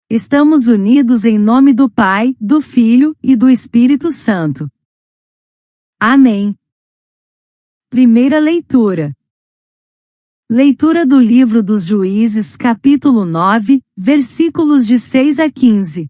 Estamos unidos em nome do Pai, do Filho e do Espírito Santo. Amém. Primeira leitura. Leitura do livro dos Juízes, capítulo 9, versículos de 6 a 15.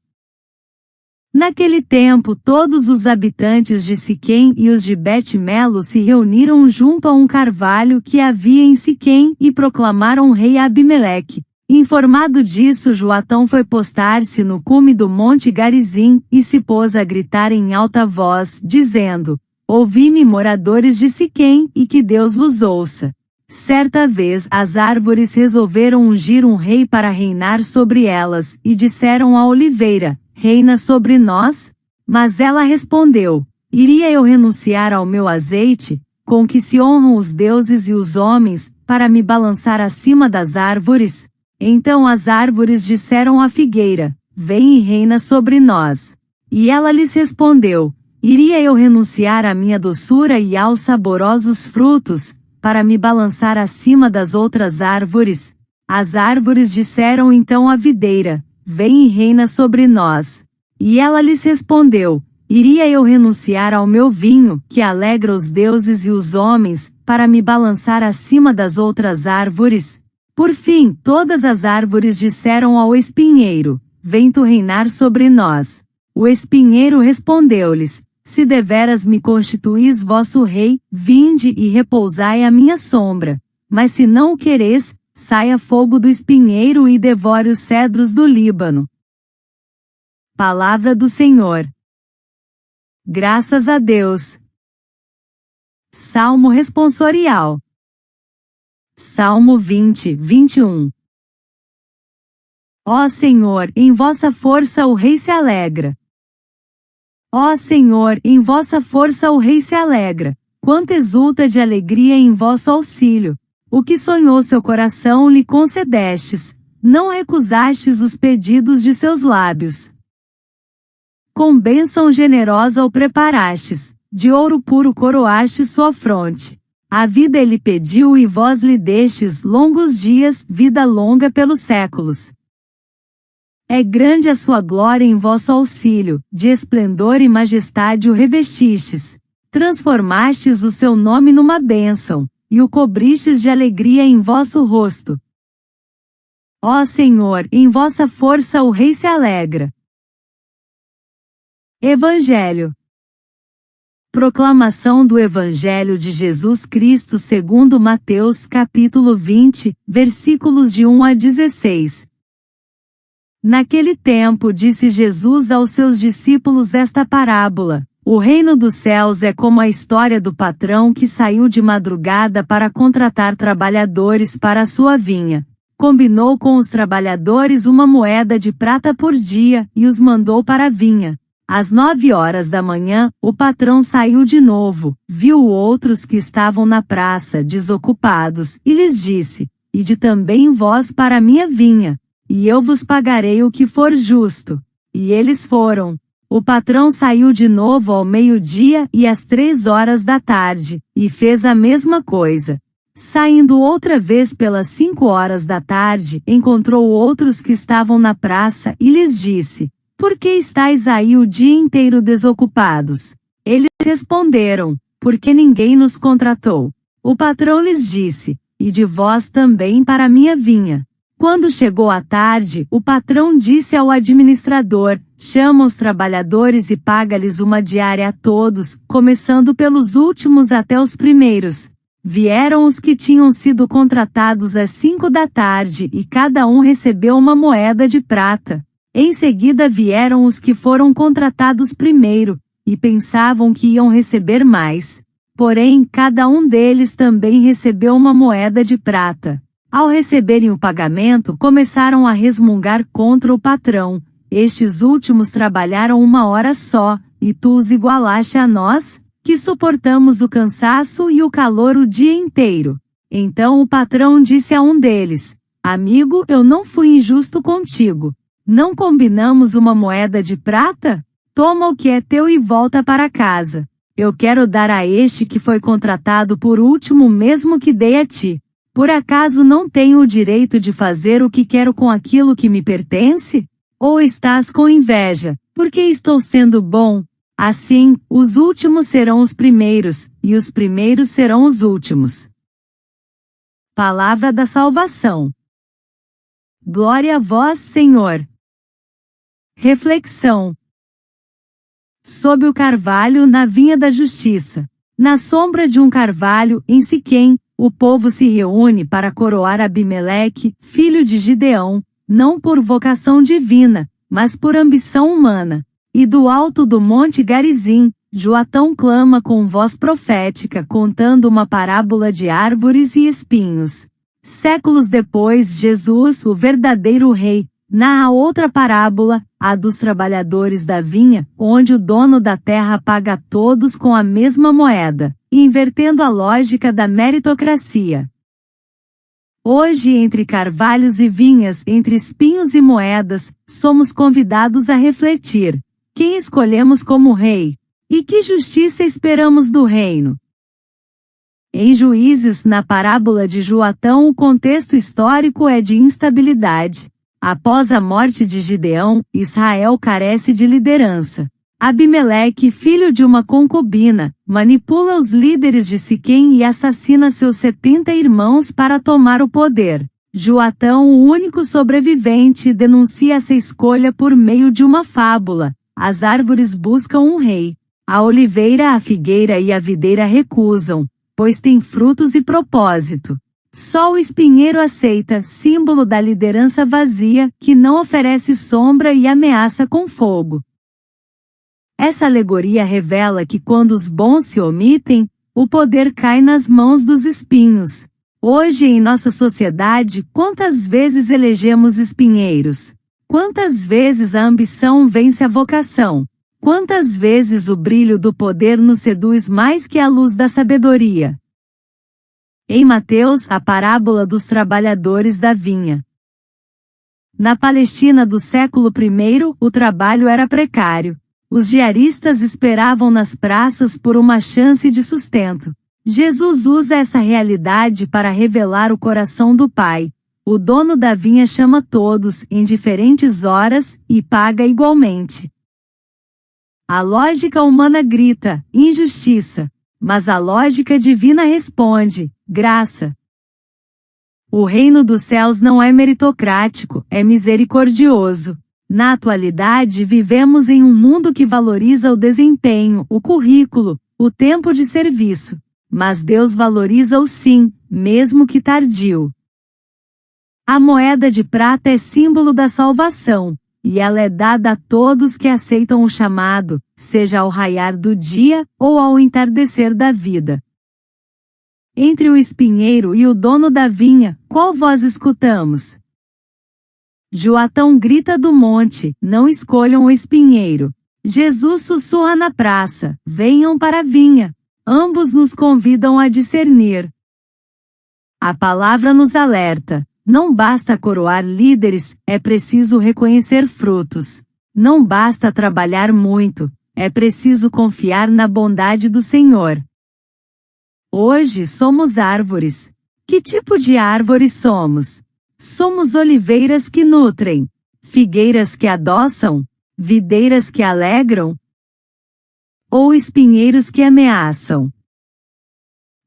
Naquele tempo todos os habitantes de Siquém e os de Bet-Melo se reuniram junto a um carvalho que havia em Siquém e proclamaram rei Abimeleque. Informado disso, Joatão foi postar-se no cume do monte Garizim, e se pôs a gritar em alta voz, dizendo: Ouvi-me, moradores de Siquém, e que Deus vos ouça. Certa vez as árvores resolveram ungir um rei para reinar sobre elas, e disseram à oliveira: Reina sobre nós? Mas ela respondeu: Iria eu renunciar ao meu azeite, com que se honram os deuses e os homens, para me balançar acima das árvores? Então as árvores disseram à figueira: Vem e reina sobre nós. E ela lhes respondeu: Iria eu renunciar à minha doçura e aos saborosos frutos, para me balançar acima das outras árvores? As árvores disseram então à videira: Vem e reina sobre nós. E ela lhes respondeu: Iria eu renunciar ao meu vinho, que alegra os deuses e os homens, para me balançar acima das outras árvores? Por fim, todas as árvores disseram ao espinheiro: Vem tu reinar sobre nós. O espinheiro respondeu-lhes: Se deveras me constituís vosso rei, vinde e repousai à minha sombra. Mas se não o quereis, saia fogo do espinheiro e devore os cedros do Líbano. Palavra do Senhor. Graças a Deus. Salmo responsorial. Salmo 20, 21. Ó Senhor, em vossa força o rei se alegra. Ó Senhor, em vossa força o rei se alegra, quanto exulta de alegria em vosso auxílio. O que sonhou seu coração lhe concedestes, não recusastes os pedidos de seus lábios. Com bênção generosa o preparastes, de ouro puro coroastes sua fronte. A vida ele pediu e vós lhe destes longos dias, vida longa pelos séculos. É grande a sua glória em vosso auxílio, de esplendor e majestade o revestistes. Transformastes o seu nome numa bênção, e o cobristes de alegria em vosso rosto. Ó Senhor, em vossa força o rei se alegra. Evangelho. Proclamação do Evangelho de Jesus Cristo segundo Mateus capítulo 20, versículos de 1 a 16. Naquele tempo disse Jesus aos seus discípulos esta parábola: O reino dos céus é como a história do patrão que saiu de madrugada para contratar trabalhadores para a sua vinha. Combinou com os trabalhadores uma moeda de prata por dia, e os mandou para a vinha. Às 9 horas da manhã, o patrão saiu de novo, viu outros que estavam na praça desocupados, e lhes disse: Ide também vós para a minha vinha, e eu vos pagarei o que for justo. E eles foram. O patrão saiu de novo ao meio-dia e às 3 horas da tarde, e fez a mesma coisa. Saindo outra vez pelas 5 horas da tarde, encontrou outros que estavam na praça e lhes disse: Por que estáis aí o dia inteiro desocupados? Eles responderam: Porque ninguém nos contratou. O patrão lhes disse: Ide vós também para a minha vinha. Quando chegou a tarde, o patrão disse ao administrador: Chama os trabalhadores e paga-lhes uma diária a todos, começando pelos últimos até os primeiros. Vieram os que tinham sido contratados às 5 da tarde e cada um recebeu uma moeda de prata. Em seguida vieram os que foram contratados primeiro, e pensavam que iam receber mais. Porém, cada um deles também recebeu uma moeda de prata. Ao receberem o pagamento, começaram a resmungar contra o patrão: Estes últimos trabalharam 1 hora só, e tu os igualaste a nós, que suportamos o cansaço e o calor o dia inteiro. Então o patrão disse a um deles: Amigo, eu não fui injusto contigo. Não combinamos uma moeda de prata? Toma o que é teu e volta para casa. Eu quero dar a este que foi contratado por último o mesmo que dei a ti. Por acaso não tenho o direito de fazer o que quero com aquilo que me pertence? Ou estás com inveja, porque estou sendo bom? Assim, os últimos serão os primeiros, e os primeiros serão os últimos. Palavra da salvação. Glória a vós, Senhor. Reflexão. Sob o carvalho na vinha da justiça. Na sombra de um carvalho, em Siquém, o povo se reúne para coroar Abimeleque, filho de Gideão, não por vocação divina, mas por ambição humana. E do alto do monte Garizim, Joatão clama com voz profética contando uma parábola de árvores e espinhos. Séculos depois, Jesus, o verdadeiro rei, narra outra parábola, a dos trabalhadores da vinha, onde o dono da terra paga a todos com a mesma moeda, invertendo a lógica da meritocracia. Hoje, entre carvalhos e vinhas, entre espinhos e moedas, somos convidados a refletir: quem escolhemos como rei? E que justiça esperamos do reino? Em Juízes, na parábola de Joatão, o contexto histórico é de instabilidade. Após a morte de Gideão, Israel carece de liderança. Abimeleque, filho de uma concubina, manipula os líderes de Siquém e assassina seus 70 irmãos para tomar o poder. Joatão, o único sobrevivente, denuncia essa escolha por meio de uma fábula. As árvores buscam um rei. A oliveira, a figueira e a videira recusam, pois têm frutos e propósito. Só o espinheiro aceita, símbolo da liderança vazia, que não oferece sombra e ameaça com fogo. Essa alegoria revela que quando os bons se omitem, o poder cai nas mãos dos espinhos. Hoje em nossa sociedade, quantas vezes elegemos espinheiros? Quantas vezes a ambição vence a vocação? Quantas vezes o brilho do poder nos seduz mais que a luz da sabedoria? Em Mateus, a parábola dos trabalhadores da vinha. Na Palestina do século I, o trabalho era precário. Os diaristas esperavam nas praças por uma chance de sustento. Jesus usa essa realidade para revelar o coração do Pai. O dono da vinha chama todos, em diferentes horas, e paga igualmente. A lógica humana grita, injustiça. Mas a lógica divina responde, graça. O reino dos céus não é meritocrático, é misericordioso. Na atualidade vivemos em um mundo que valoriza o desempenho, o currículo, o tempo de serviço. Mas Deus valoriza o sim, mesmo que tardio. A moeda de prata é símbolo da salvação, e ela é dada a todos que aceitam o chamado, seja ao raiar do dia ou ao entardecer da vida. Entre o espinheiro e o dono da vinha, qual voz escutamos? Joatão grita do monte, não escolham o espinheiro. Jesus sussurra na praça, venham para a vinha. Ambos nos convidam a discernir. A palavra nos alerta. Não basta coroar líderes, é preciso reconhecer frutos. Não basta trabalhar muito, é preciso confiar na bondade do Senhor. Hoje somos árvores. Que tipo de árvore somos? Somos oliveiras que nutrem, figueiras que adoçam, videiras que alegram, ou espinheiros que ameaçam?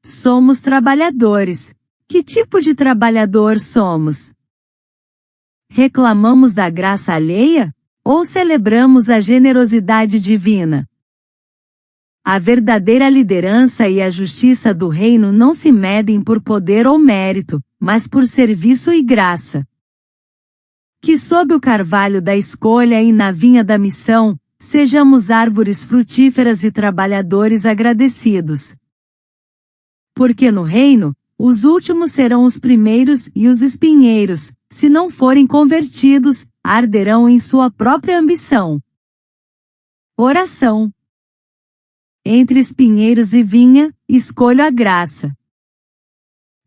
Somos trabalhadores. Que tipo de trabalhador somos? Reclamamos da graça alheia? Ou celebramos a generosidade divina? A verdadeira liderança e a justiça do reino não se medem por poder ou mérito, mas por serviço e graça. Que sob o carvalho da escolha e na vinha da missão, sejamos árvores frutíferas e trabalhadores agradecidos. Porque no reino, os últimos serão os primeiros e os espinheiros, se não forem convertidos, arderão em sua própria ambição. Oração. Entre espinheiros e vinha, escolho a graça.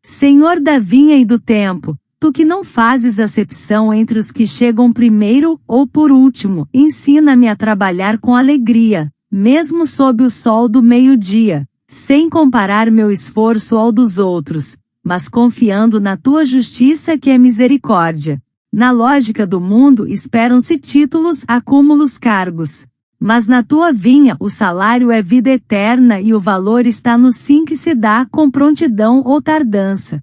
Senhor da vinha e do tempo, tu que não fazes acepção entre os que chegam primeiro ou por último, ensina-me a trabalhar com alegria, mesmo sob o sol do meio-dia, sem comparar meu esforço ao dos outros, mas confiando na tua justiça que é misericórdia. Na lógica do mundo esperam-se títulos, acúmulos, cargos. Mas na tua vinha o salário é vida eterna e o valor está no sim que se dá com prontidão ou tardança.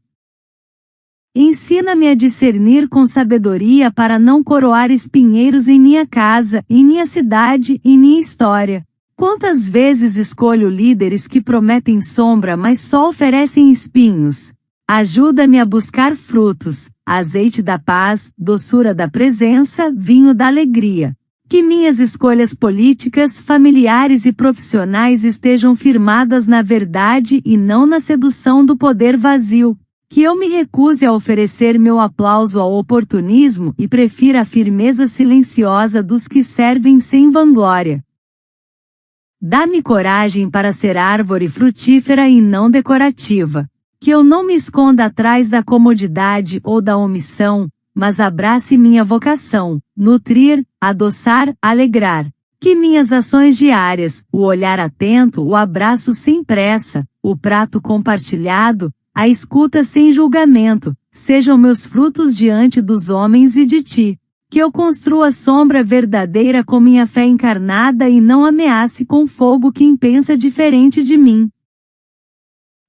Ensina-me a discernir com sabedoria para não coroar espinheiros em minha casa, em minha cidade, em minha história. Quantas vezes escolho líderes que prometem sombra mas só oferecem espinhos? Ajuda-me a buscar frutos, azeite da paz, doçura da presença, vinho da alegria. Que minhas escolhas políticas, familiares e profissionais estejam firmadas na verdade e não na sedução do poder vazio. Que eu me recuse a oferecer meu aplauso ao oportunismo e prefira a firmeza silenciosa dos que servem sem vanglória. Dá-me coragem para ser árvore frutífera e não decorativa. Que eu não me esconda atrás da comodidade ou da omissão, mas abrace minha vocação, nutrir, adoçar, alegrar. Que minhas ações diárias, o olhar atento, o abraço sem pressa, o prato compartilhado, a escuta sem julgamento, sejam meus frutos diante dos homens e de ti. Que eu construa sombra verdadeira com minha fé encarnada e não ameace com fogo quem pensa diferente de mim.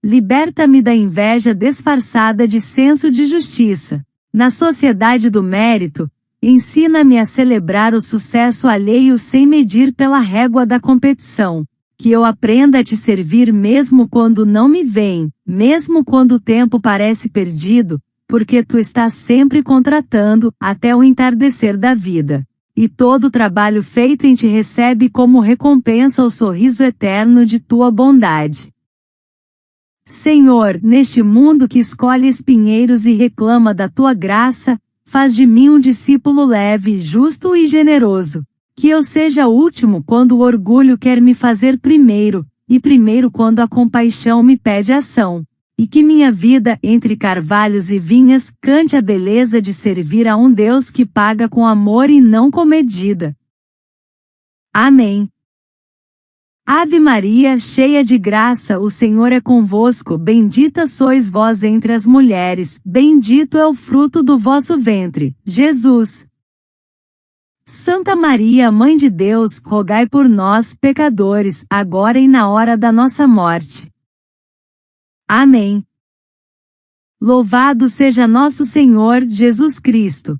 Liberta-me da inveja disfarçada de senso de justiça. Na sociedade do mérito, ensina-me a celebrar o sucesso alheio sem medir pela régua da competição. Que eu aprenda a te servir mesmo quando não me veem, mesmo quando o tempo parece perdido, porque tu estás sempre contratando, até o entardecer da vida. E todo o trabalho feito em ti recebe como recompensa o sorriso eterno de tua bondade. Senhor, neste mundo que escolhe espinheiros e reclama da tua graça, faz de mim um discípulo leve, justo e generoso. Que eu seja último quando o orgulho quer me fazer primeiro, e primeiro quando a compaixão me pede ação. E que minha vida, entre carvalhos e vinhas, cante a beleza de servir a um Deus que paga com amor e não com medida. Amém. Ave Maria, cheia de graça, o Senhor é convosco, bendita sois vós entre as mulheres, bendito é o fruto do vosso ventre, Jesus. Santa Maria, Mãe de Deus, rogai por nós, pecadores, agora e na hora da nossa morte. Amém. Louvado seja nosso Senhor Jesus Cristo.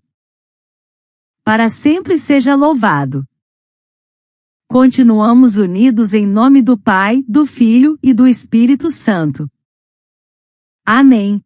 Para sempre seja louvado. Continuamos unidos em nome do Pai, do Filho e do Espírito Santo. Amém.